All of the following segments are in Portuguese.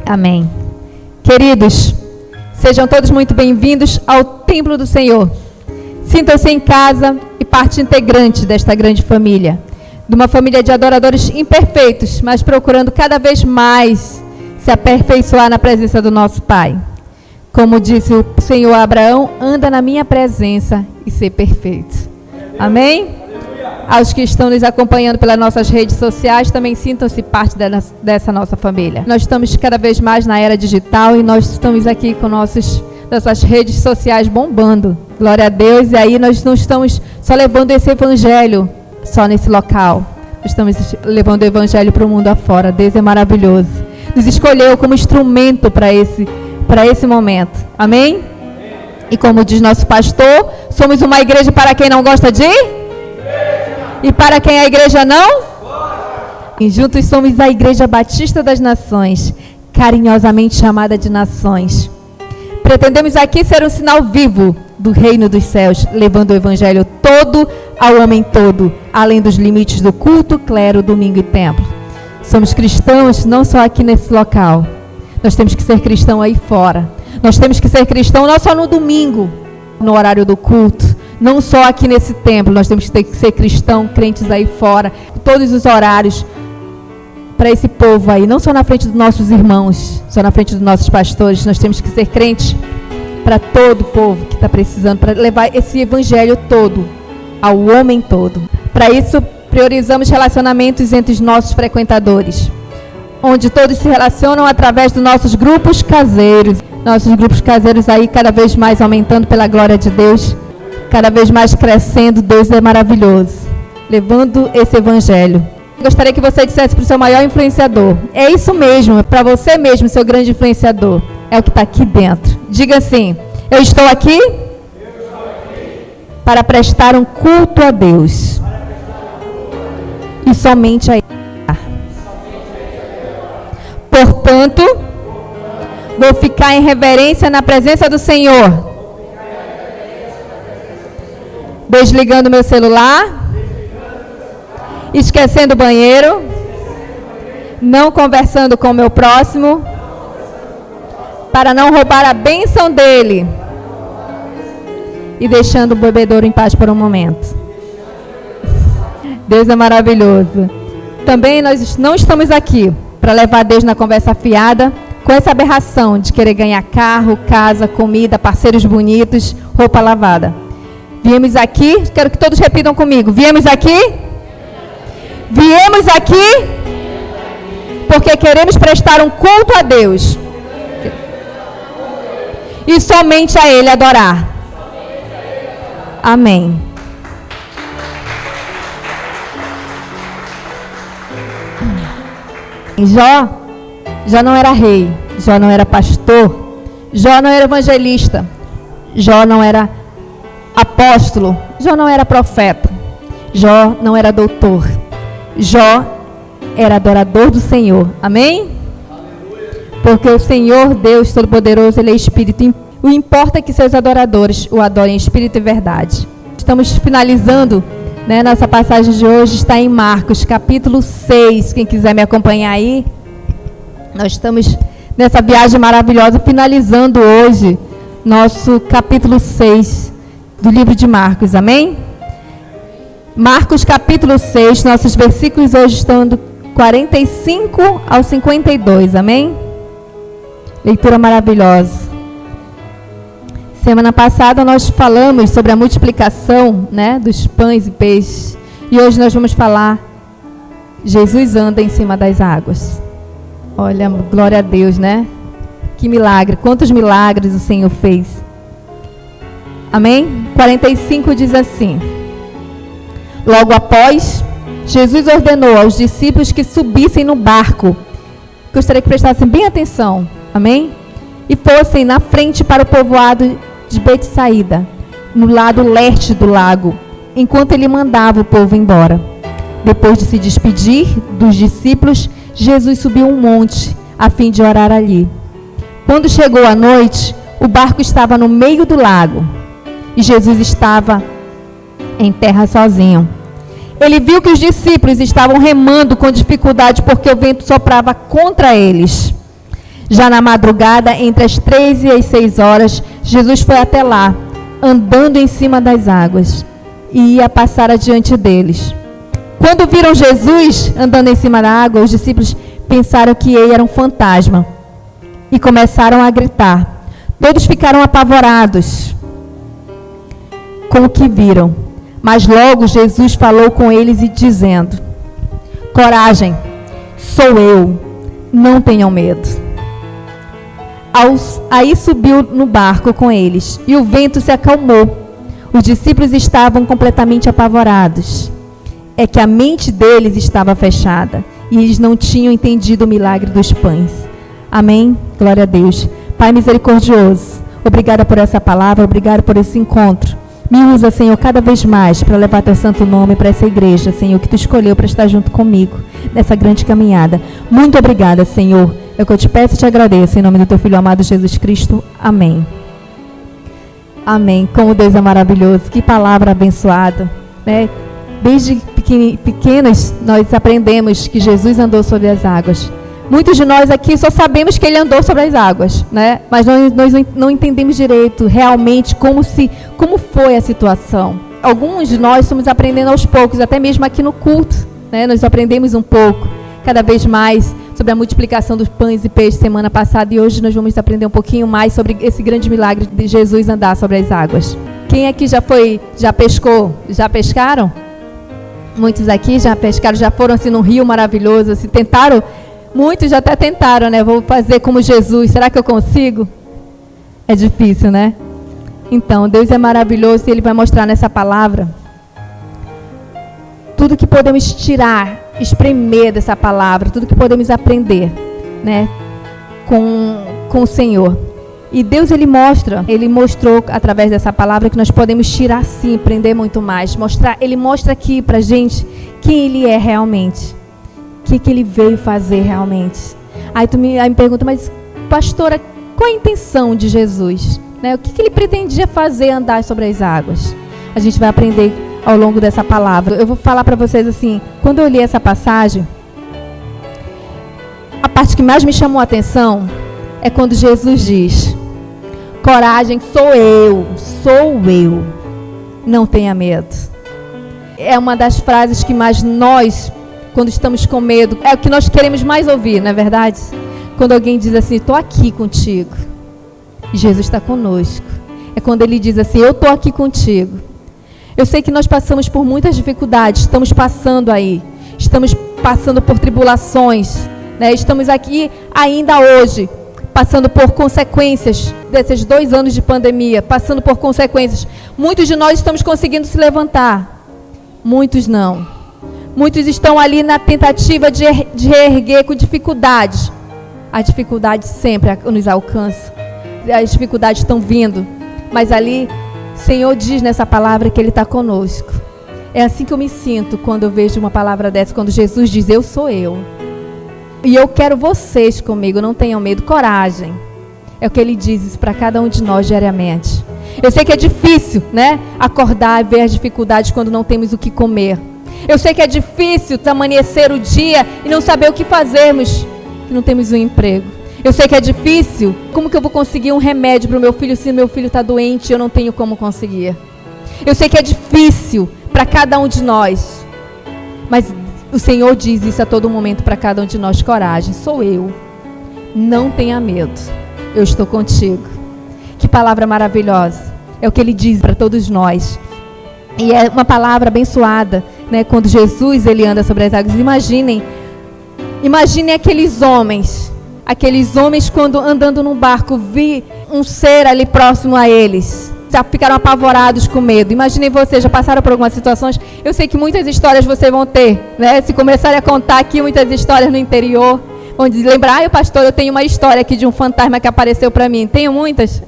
Amém. Queridos, sejam todos muito bem-vindos ao Templo do Senhor. Sintam-se em casa e parte integrante desta grande família. De uma família de adoradores imperfeitos, mas procurando cada vez mais se aperfeiçoar na presença do nosso Pai. Como disse o Senhor a Abraão, anda na minha presença e ser perfeito. Amém? Aos que estão nos acompanhando pelas nossas redes sociais, também sintam-se parte dessa nossa família. Nós estamos cada vez mais na era digital e nós estamos aqui com nossas redes sociais bombando. Glória a Deus. E aí nós não estamos só levando esse evangelho só nesse local. Nós estamos levando o evangelho para o mundo afora. Deus é maravilhoso. Nos escolheu como instrumento para esse momento. Amém? E como diz nosso pastor, somos uma igreja para quem não gosta de... E para quem a igreja não? E juntos somos a Igreja Batista das Nações, carinhosamente chamada de Nações. Pretendemos aqui ser um sinal vivo do reino dos céus, levando o evangelho todo ao homem todo, além dos limites do culto, clero, domingo e templo. Somos cristãos não só aqui nesse local. Nós temos que ser cristão aí fora. Nós temos que ser cristão não só no domingo, no horário do culto, não só aqui nesse templo. Nós temos que ser cristão, crentes aí fora, todos os horários, para esse povo aí, não só na frente dos nossos irmãos, só na frente dos nossos pastores. Nós temos que ser crentes para todo o povo que está precisando, para levar esse evangelho todo ao homem todo. Para isso, priorizamos relacionamentos entre os nossos frequentadores, onde todos se relacionam através dos nossos grupos caseiros. Nossos grupos caseiros aí cada vez mais aumentando pela glória de Deus, cada vez mais crescendo. Deus é maravilhoso, levando esse evangelho. Gostaria que você dissesse para o seu maior influenciador: é isso mesmo, para você mesmo, seu grande influenciador, é o que está aqui dentro. Diga assim: eu estou aqui para prestar um culto a Deus e somente a Ele. Portanto, vou ficar em reverência na presença do Senhor, desligando meu celular, esquecendo o banheiro, não conversando com o meu próximo, para não roubar a bênção dele, e deixando o bebedouro em paz por um momento. Deus é maravilhoso. Também nós não estamos aqui para levar Deus na conversa fiada, com essa aberração de querer ganhar carro, casa, comida, parceiros bonitos, roupa lavada. Viemos aqui, quero que todos repitam comigo: viemos aqui? Viemos aqui porque queremos prestar um culto a Deus e somente a Ele adorar. Amém. Jó não era rei, Jó não era pastor, Jó não era evangelista, Jó não era apóstolo, Jó não era profeta, Jó não era doutor, Jó era adorador do Senhor. Amém? Porque o Senhor Deus Todo-Poderoso, Ele é Espírito. O importa é que seus adoradores o adorem em espírito e verdade. Estamos finalizando, né, nossa passagem de hoje está em Marcos, capítulo 6. Quem quiser me acompanhar aí, nós estamos nessa viagem maravilhosa, finalizando hoje nosso capítulo 6 do livro de Marcos. Amém? Marcos capítulo 6, nossos versículos hoje estão do 45 ao 52. Amém? Leitura maravilhosa. Semana passada nós falamos sobre a multiplicação, né, dos pães e peixes. E hoje nós vamos falar: Jesus anda em cima das águas. Olha, glória a Deus, né? Que milagre, quantos milagres o Senhor fez. Amém? 45 diz assim: logo após, Jesus ordenou aos discípulos que subissem no barco. Gostaria que prestassem bem atenção. Amém? E fossem na frente para o povoado de Betsaída, no lado leste do lago, enquanto ele mandava o povo embora. Depois de se despedir dos discípulos, Jesus subiu um monte a fim de orar ali. Quando chegou a noite, o barco estava no meio do lago e Jesus estava em terra sozinho. Ele viu que os discípulos estavam remando com dificuldade porque o vento soprava contra eles. Já na madrugada, entre as 3 e as 6 horas, Jesus foi até lá, andando em cima das águas, e ia passar adiante deles. Quando viram Jesus andando em cima da água, os discípulos pensaram que ele era um fantasma e começaram a gritar. Todos ficaram apavorados com o que viram, mas logo Jesus falou com eles e dizendo: coragem, sou eu, não tenham medo. Aí subiu no barco com eles e o vento se acalmou. Os discípulos estavam completamente apavorados. É que a mente deles estava fechada e eles não tinham entendido o milagre dos pães. Amém? Glória a Deus. Pai misericordioso, obrigada por essa palavra, obrigada por esse encontro. Me usa, Senhor, cada vez mais para levar teu santo nome para essa igreja, Senhor, que tu escolheu para estar junto comigo nessa grande caminhada. Muito obrigada, Senhor. É o que eu te peço e te agradeço, em nome do teu Filho amado Jesus Cristo. Amém. Amém. Como Deus é maravilhoso. Que palavra abençoada, né? Desde pequenos, nós aprendemos que Jesus andou sobre as águas. Muitos de nós aqui só sabemos que ele andou sobre as águas, né? Mas nós não entendemos direito, realmente, como foi a situação. Alguns de nós estamos aprendendo aos poucos, até mesmo aqui no culto, né? Nós aprendemos um pouco, cada vez mais, sobre a multiplicação dos pães e peixes semana passada. E hoje nós vamos aprender um pouquinho mais sobre esse grande milagre de Jesus andar sobre as águas. Quem aqui já pescou? Já pescaram? Muitos aqui já pescaram, já foram assim num rio maravilhoso, assim, tentaram, muitos já até tentaram, né? Vou fazer como Jesus, será que eu consigo? É difícil, né? Então, Deus é maravilhoso e Ele vai mostrar nessa palavra tudo que podemos tirar, espremer dessa palavra, tudo que podemos aprender, né? Com o Senhor. E Deus, Ele mostrou através dessa palavra que nós podemos tirar sim, aprender muito mais. Ele mostra aqui pra gente quem Ele é realmente. O que Ele veio fazer realmente. Aí me pergunta, mas pastora, qual a intenção de Jesus? Né? O que Ele pretendia fazer andar sobre as águas? A gente vai aprender ao longo dessa palavra. Eu vou falar para vocês assim, quando eu li essa passagem, a parte que mais me chamou a atenção é quando Jesus diz: coragem, sou eu, não tenha medo. É uma das frases que mais nós, quando estamos com medo, é o que nós queremos mais ouvir, não é verdade? Quando alguém diz assim, estou aqui contigo, e Jesus está conosco. É quando Ele diz assim, eu estou aqui contigo. Eu sei que nós passamos por muitas dificuldades, estamos passando por tribulações, né? Estamos aqui ainda hoje, passando por consequências desses 2 anos de pandemia, passando por consequências. Muitos de nós estamos conseguindo se levantar, muitos não. Muitos estão ali na tentativa de reerguer com dificuldades. A dificuldade sempre nos alcança, as dificuldades estão vindo, mas ali o Senhor diz nessa palavra que Ele está conosco. É assim que eu me sinto quando eu vejo uma palavra dessa, quando Jesus diz, eu sou eu. E eu quero vocês comigo, não tenham medo, coragem. É o que Ele diz isso para cada um de nós diariamente. Eu sei que é difícil, né? Acordar e ver as dificuldades quando não temos o que comer. Eu sei que é difícil amanhecer o dia e não saber o que fazermos, que não temos um emprego. Eu sei que é difícil, como que eu vou conseguir um remédio para o meu filho se meu filho está doente e eu não tenho como conseguir? Eu sei que é difícil para cada um de nós, mas o Senhor diz isso a todo momento para cada um de nós, coragem, sou eu, não tenha medo, eu estou contigo. Que palavra maravilhosa, é o que Ele diz para todos nós, e é uma palavra abençoada, né? Quando Jesus Ele anda sobre as águas. Imaginem aqueles homens quando andando num barco, vi um ser ali próximo a eles, já ficaram apavorados com medo. Imaginem vocês, já passaram por algumas situações, eu sei que muitas histórias vocês vão ter, né? Se começarem a contar aqui muitas histórias no interior, vão lembrar, pastor, eu tenho uma história aqui de um fantasma que apareceu para mim, tenho muitas.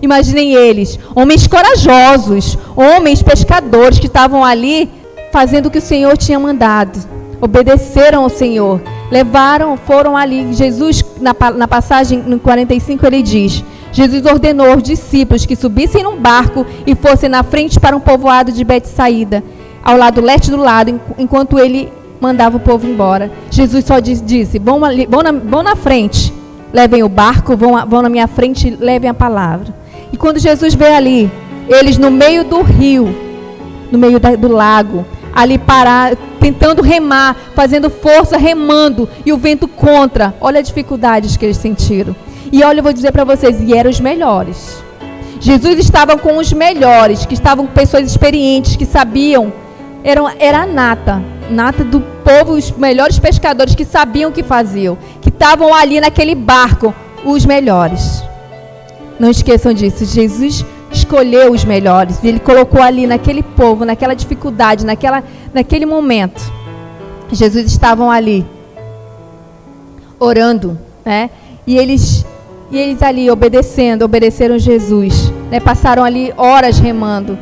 Imaginem eles, homens corajosos, homens pescadores que estavam ali fazendo o que o Senhor tinha mandado, obedeceram ao Senhor, foram ali. Jesus, na passagem no 45, ele diz, Jesus ordenou aos discípulos que subissem num barco e fossem na frente para um povoado de Betsaída, ao lado leste do lado, enquanto ele mandava o povo embora. Jesus só disse, vão na frente, levem o barco, vão na minha frente e levem a palavra. E quando Jesus vê ali, eles no meio do rio, no meio do lago, ali parar, tentando remar, fazendo força, remando, e o vento contra. Olha as dificuldades que eles sentiram. E olha, eu vou dizer para vocês, e eram os melhores. Jesus estava com os melhores, que estavam com pessoas experientes, que sabiam, era a nata do povo, os melhores pescadores que sabiam o que faziam, que estavam ali naquele barco, os melhores. Não esqueçam disso, Jesus escolheu os melhores, e Ele colocou ali naquele povo, naquela dificuldade, naquele momento. Jesus estavam ali, orando, né? E eles ali obedeceram Jesus, né? Passaram ali horas remando.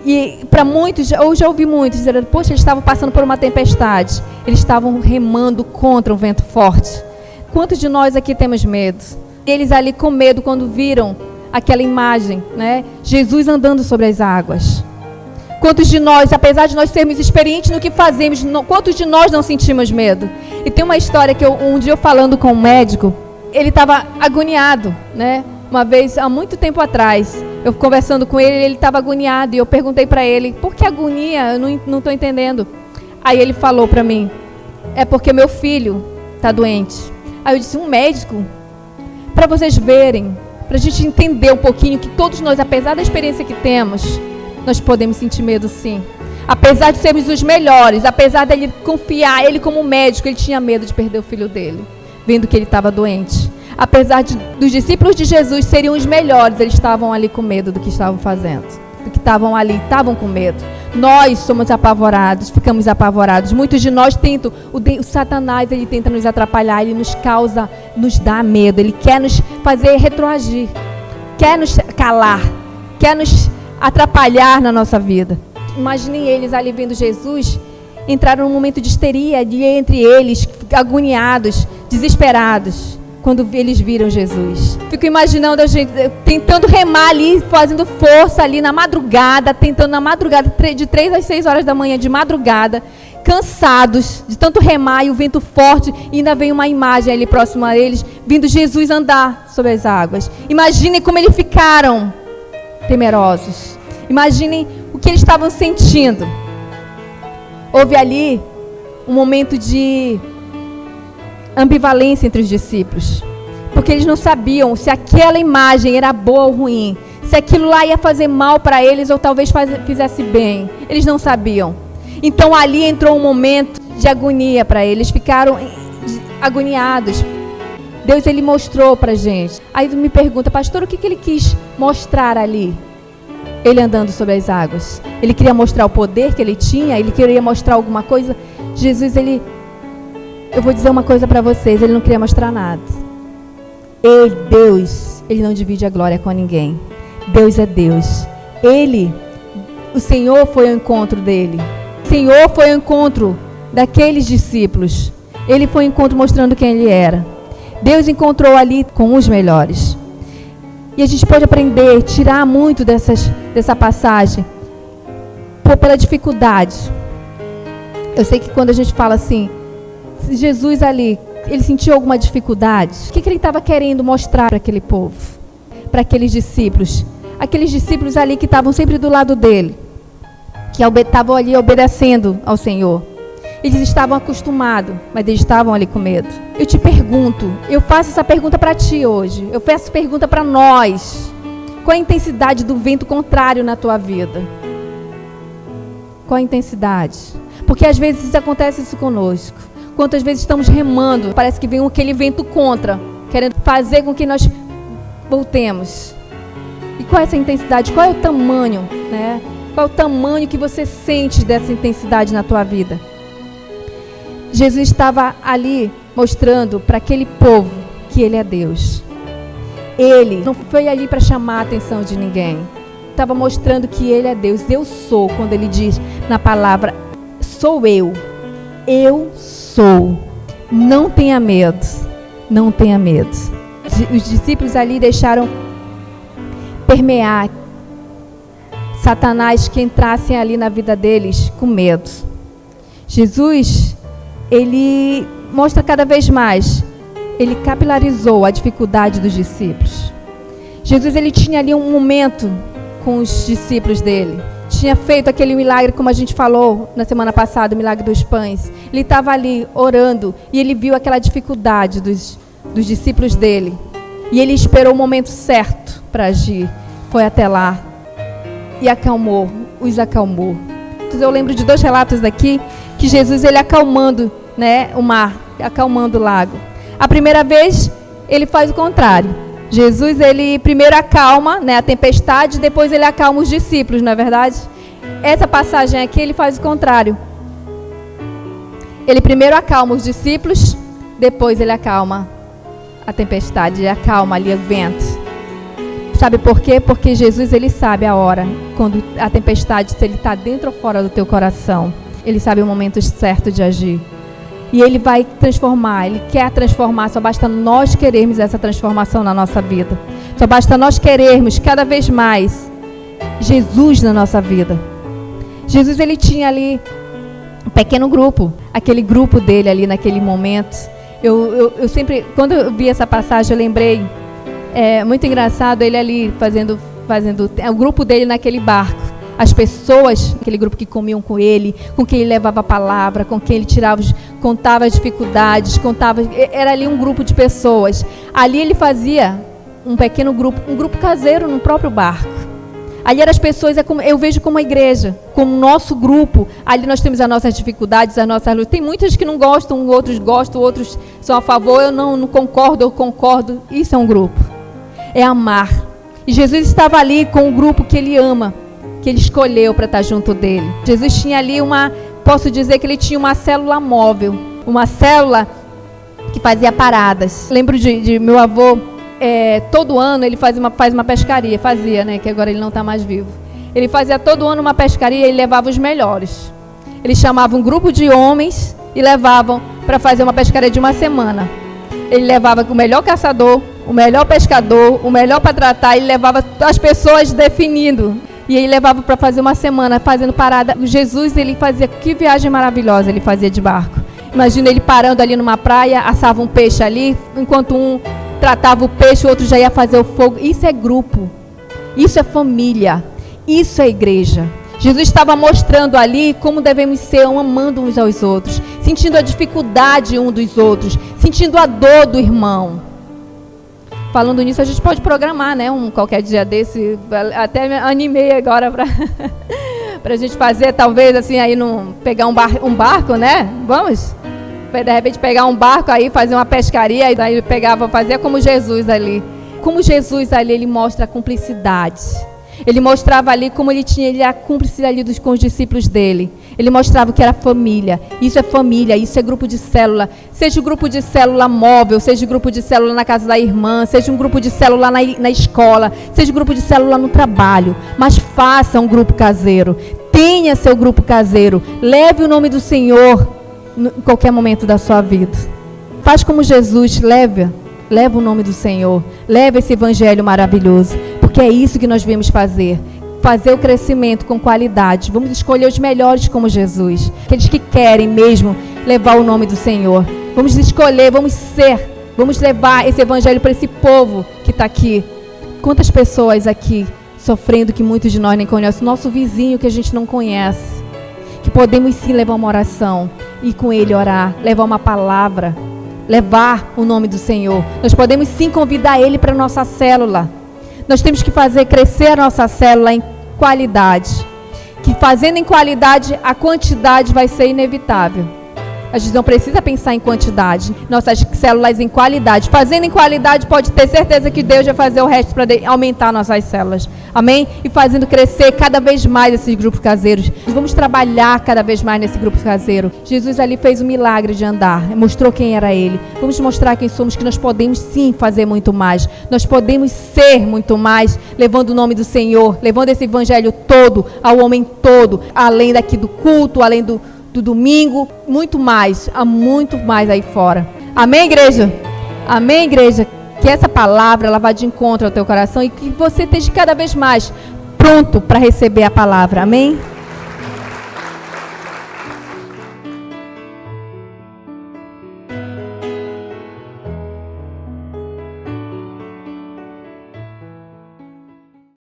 E para muitos, eu já ouvi muitos dizer, poxa, eles estavam passando por uma tempestade. Eles estavam remando contra um vento forte. Quantos de nós aqui temos medo? Eles ali com medo quando viram aquela imagem, né? Jesus andando sobre as águas. Quantos de nós, apesar de nós sermos experientes no que fazemos, quantos de nós não sentimos medo? E tem uma história que um dia eu falando com um médico, ele estava agoniado, né? Uma vez, há muito tempo atrás, eu conversando com ele estava agoniado, e eu perguntei para ele, por que agonia? Eu não estou entendendo. Aí ele falou para mim, é porque meu filho está doente. Aí eu disse, um médico? Para vocês verem, para a gente entender um pouquinho que todos nós, apesar da experiência que temos, nós podemos sentir medo sim. Apesar de sermos os melhores, apesar dele confiar, ele como médico, ele tinha medo de perder o filho dele, vendo que ele estava doente. Apesar dos discípulos de Jesus serem os melhores, eles estavam ali com medo do que estavam fazendo, do que estavam ali, estavam com medo. Nós somos apavorados, ficamos apavorados. Muitos de nós tentam, o Satanás, ele tenta nos atrapalhar, ele nos dá medo, ele quer nos fazer retroagir, quer nos calar, quer nos atrapalhar na nossa vida. Imaginem eles ali vendo Jesus, entraram num momento de histeria entre eles, agoniados, desesperados, quando eles viram Jesus. Fico imaginando a gente tentando remar ali, fazendo força ali na madrugada, de 3 às 6 horas da manhã, de madrugada, cansados de tanto remar e o vento forte, e ainda vem uma imagem ali próxima a eles, vindo Jesus andar sobre as águas. Imaginem como eles ficaram temerosos. Imaginem o que eles estavam sentindo. Houve ali um momento de ambivalência entre os discípulos, porque eles não sabiam se aquela imagem era boa ou ruim, se aquilo lá ia fazer mal para eles ou talvez fizesse bem. Eles não sabiam. Então ali entrou um momento de agonia para eles, ficaram agoniados. Deus, ele mostrou para a gente. Aí tu me pergunta, pastor, o que ele quis mostrar ali? Ele andando sobre as águas. Ele queria mostrar o poder que ele tinha? Ele queria mostrar alguma coisa? Jesus, eu vou dizer uma coisa para vocês, ele não queria mostrar nada. Deus, ele não divide a glória com ninguém. Deus é Deus. O Senhor foi ao encontro dele. O Senhor foi ao encontro daqueles discípulos. Ele foi ao encontro mostrando quem ele era. Deus encontrou ali com os melhores. E a gente pode aprender, tirar muito dessa passagem, pela dificuldade. Eu sei que quando a gente fala assim, Jesus ali, ele sentiu alguma dificuldade? O que ele estava querendo mostrar para aquele povo? Para aqueles discípulos? Aqueles discípulos ali que estavam sempre do lado dele, que estavam ali obedecendo ao Senhor. Eles estavam acostumados, mas eles estavam ali com medo. Eu te pergunto, eu faço essa pergunta para ti hoje. Eu faço essa pergunta para nós. Qual a intensidade do vento contrário na tua vida? Qual a intensidade? Porque às vezes acontece isso conosco. Quantas vezes estamos remando, parece que vem aquele vento contra, querendo fazer com que nós voltemos. E qual é essa intensidade? Qual é o tamanho, né? Qual é o tamanho que você sente dessa intensidade na tua vida? Jesus estava ali mostrando para aquele povo que ele é Deus. Ele não foi ali para chamar a atenção de ninguém. Estava mostrando que ele é Deus. Eu sou, quando ele diz na palavra, sou eu. Eu sou. Não tenha medo. Não tenha medo. Os discípulos ali deixaram permear Satanás que entrassem ali na vida deles com medo. Jesus, ele mostra cada vez mais ele capilarizou a dificuldade dos discípulos. Jesus, ele tinha ali um momento com os discípulos dele. Tinha feito aquele milagre, como a gente falou na semana passada, o milagre dos pães. Ele estava ali orando e ele viu aquela dificuldade dos discípulos dele. E ele esperou o momento certo para agir. Foi até lá e os acalmou. Então, eu lembro de 2 relatos daqui, que Jesus, ele acalmando, né, o mar, acalmando o lago. A primeira vez, ele faz o contrário. Jesus, ele primeiro acalma, né, a tempestade, depois ele acalma os discípulos, não é verdade? Essa passagem aqui, ele faz o contrário. Ele primeiro acalma os discípulos, depois ele acalma a tempestade, ele acalma ali o vento. Sabe por quê? Porque Jesus, ele sabe a hora, quando a tempestade, se ele está dentro ou fora do teu coração. Ele sabe o momento certo de agir. E ele vai transformar, ele quer transformar, só basta nós querermos essa transformação na nossa vida. Só basta nós querermos cada vez mais Jesus na nossa vida. Jesus, ele tinha ali um pequeno grupo, aquele grupo dele ali naquele momento. Eu sempre, quando eu vi essa passagem, eu lembrei, muito engraçado ele ali fazendo o grupo dele naquele barco. As pessoas, aquele grupo que comiam com ele, com quem ele levava a palavra, com quem ele contava as dificuldades, era ali um grupo de pessoas. Ali ele fazia um pequeno grupo, um grupo caseiro no próprio barco. Ali eram as pessoas, eu vejo como a igreja, como o nosso grupo. Ali nós temos as nossas dificuldades, as nossas lutas. Tem muitas que não gostam, outros gostam, outros são a favor, eu não concordo, eu concordo. Isso é um grupo. É amar. E Jesus estava ali com o grupo que ele ama, que ele escolheu para estar junto dele. Jesus tinha ali posso dizer que ele tinha uma célula móvel, uma célula que fazia paradas. Lembro de meu avô, todo ano ele faz uma pescaria, né, que agora ele não está mais vivo. Ele fazia todo ano uma pescaria e ele levava os melhores. Ele chamava um grupo de homens e levavam para fazer uma pescaria de uma semana. Ele levava o melhor caçador, o melhor pescador, o melhor para tratar, ele levava as pessoas definindo. E ele levava para fazer uma semana, fazendo parada. Jesus, ele fazia, que viagem maravilhosa ele fazia de barco. Imagina ele parando ali numa praia, assava um peixe ali, enquanto um tratava o peixe, o outro já ia fazer o fogo. Isso é grupo, isso é família, isso é igreja. Jesus estava mostrando ali como devemos ser, amando uns aos outros, sentindo a dificuldade um dos outros, sentindo a dor do irmão. Falando nisso, a gente pode programar, né? Qualquer dia desse, até me animei agora para a gente fazer, talvez, assim, aí pegar um barco, né? Vamos? De repente pegar um barco aí, fazer uma pescaria, e daí fazia como Jesus ali. Como Jesus ali, ele mostra a cumplicidade. Ele mostrava ali como ele tinha a cúmplice ali com os discípulos dele. Ele mostrava o que era família. Isso é família, isso é grupo de célula. Seja o grupo de célula móvel, seja o grupo de célula na casa da irmã, seja um grupo de célula na escola, seja um grupo de célula no trabalho. Mas faça um grupo caseiro. Tenha seu grupo caseiro. Leve o nome do Senhor em qualquer momento da sua vida. Faz como Jesus, leva o nome do Senhor. Leva esse evangelho maravilhoso. Porque é isso que nós viemos fazer o crescimento com qualidade. Vamos escolher os melhores como Jesus, aqueles que querem mesmo levar o nome do Senhor. Vamos escolher, vamos levar esse evangelho para esse povo que está aqui. Quantas pessoas aqui sofrendo que muitos de nós nem conhecem, nosso vizinho que a gente não conhece, que podemos sim levar uma oração e com ele orar, levar uma palavra, levar o nome do Senhor. Nós podemos sim convidar ele para a nossa célula. Nós temos que fazer crescer a nossa célula em qualidade. Que fazendo em qualidade, a quantidade vai ser inevitável. A gente não precisa pensar em quantidade. Nossas células em qualidade. Fazendo em qualidade, pode ter certeza que Deus vai fazer o resto para aumentar nossas células. Amém? E fazendo crescer cada vez mais esses grupos caseiros. Vamos trabalhar cada vez mais nesse grupo caseiro. Jesus ali fez o milagre de andar. Mostrou quem era Ele. Vamos mostrar quem somos, que nós podemos sim fazer muito mais. Nós podemos ser muito mais, levando o nome do Senhor, levando esse evangelho todo ao homem todo, além daqui do culto, além do domingo, muito mais, há muito mais aí fora. Amém, igreja? Amém, igreja? Que essa palavra, ela vá de encontro ao teu coração e que você esteja cada vez mais pronto para receber a palavra. Amém?